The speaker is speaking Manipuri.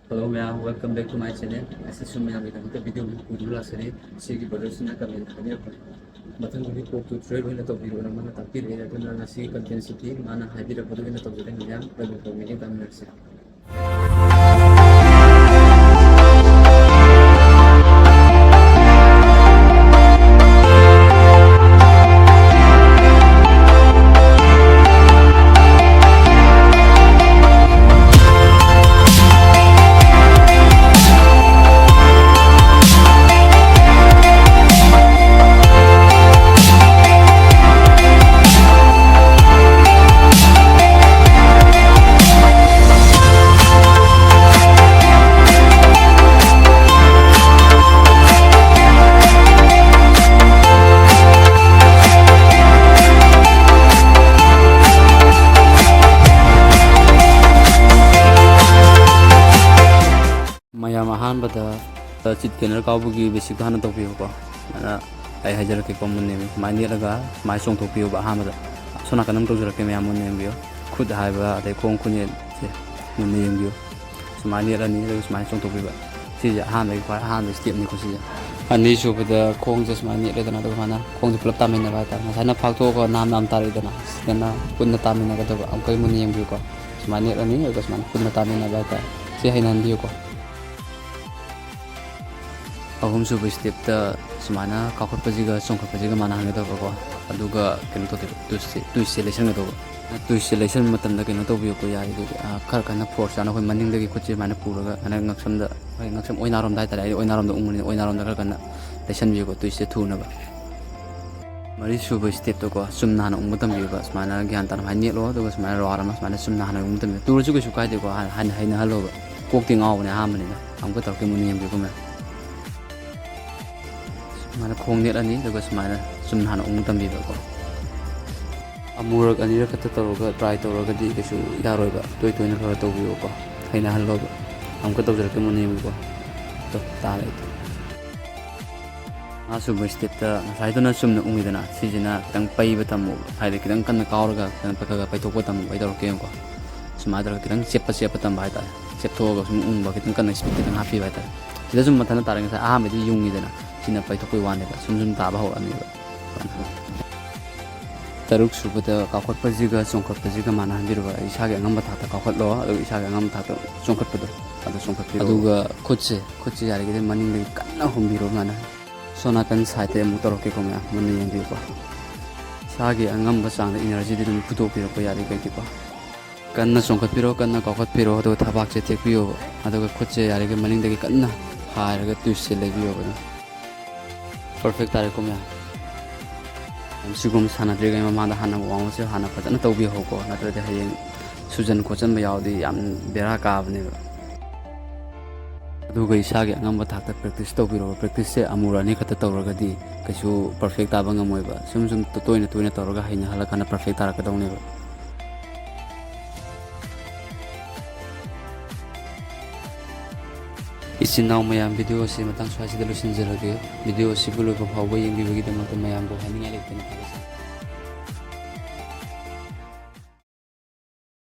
Hello ma'am, welcome back to my channel. As is ma'am, we can video video last day. See the brothers in the comment. Matang kami ko to trade na to video na mana tapir area to na si content city mana hybrid photo na to video ma'am. Bago ko mini tam na siya. Mayam ahanbada chit kenar kaubugi basic hana topiyo ko ana ai hajar ke common name mani laga mai song topiyo ba ahanbada sona kanam to jara ke mayam name bio khud haiba dai kong khune se mun name bio smani la ni mai song topiyo ba si ja han dai kwa han step ni ko si ja ani so bada kong just mani le dana do hana kong de plap tamin na ba ta sana phak to ko nam tari dana dana kunna tamin na ga to am kai mun name bio ko smani la ni ga smani kunna tamin na ba ta si hainan bio ko ahum suba step ta sumana kakot pajiga songkot pajiga mana hanga to ko aduga keno to tu selection to tu selection matam da keno to biyo ko yari do kar kana force ana ko maning da ki kuchi mana puraga ana ngaksam da ngaksam oina rom dai ta ai oina rom da umuni oina rom da kar kana lesson biyo ko tu se thu na ba mari suba step to ko sumna na umutam biyo ko sumana gyan tan hani lo to ko sumana ro arama sumana sumna na umutam tu ro ju ko su kai de ko han haina halo ba kok ti ngaw ne ha mani na am ko tar ke muni yam biyo ko ma mana khong net ani daga smaina sumna hana ung tambi ba ko amurak ani ra kata tawga try tawga di kesu yaroi ba toi toi na khara tawbi ko haina hallo ba am ko tawjar ke muni ko to ta le asu ba step ta sai to na sumna ungi dana sijina tang pai ba tamu hai de kidang kan kaurga kan pakaga pai to ko tam bai dor ke ko smadra kidang sepa tam bai ta sep to ga sum ung ba kidang kan speed kidang happy bai ta sida sum matana tarang sa a me di yungi dana sina pai thokoi wan ba sum taba ho ani ba taruk subada kakot pajiga songkot pajiga mana handir ba isa ga ngam ta kakot lo adu isa ga ngam ta songkot padu adu songkot pi aduga khotse yari ge maning le kanna hombiro mana sona kan saite motor ke ko ma mani yandi ba sa ge ngam ba sang energy di dum puto pi ko yari ge ki ba kanna songkot piro kanna kakot piro adu thabak che tek piyo aduga khotse yari ge maning de kanna ha ga tusse le biyo ba perfect tare ko mya am sigum sana drega ma da hana wang se hana pa na tobi ho ko na to de hayeng sujan ko chan ma yaw di am bera ka bne adu ga isa ge ngam ba thak ta practice tobi ro practice se amura ni khata tawra ga di kasu perfect ta ba ngamoi ba sum to toina tawra ga haina hala kana perfect tara ka dong ne ba isinau mayam video si matang swasi dalu sinjara ge video si bulu ko hawa yang bibagi dama to mayam ko haninga lekten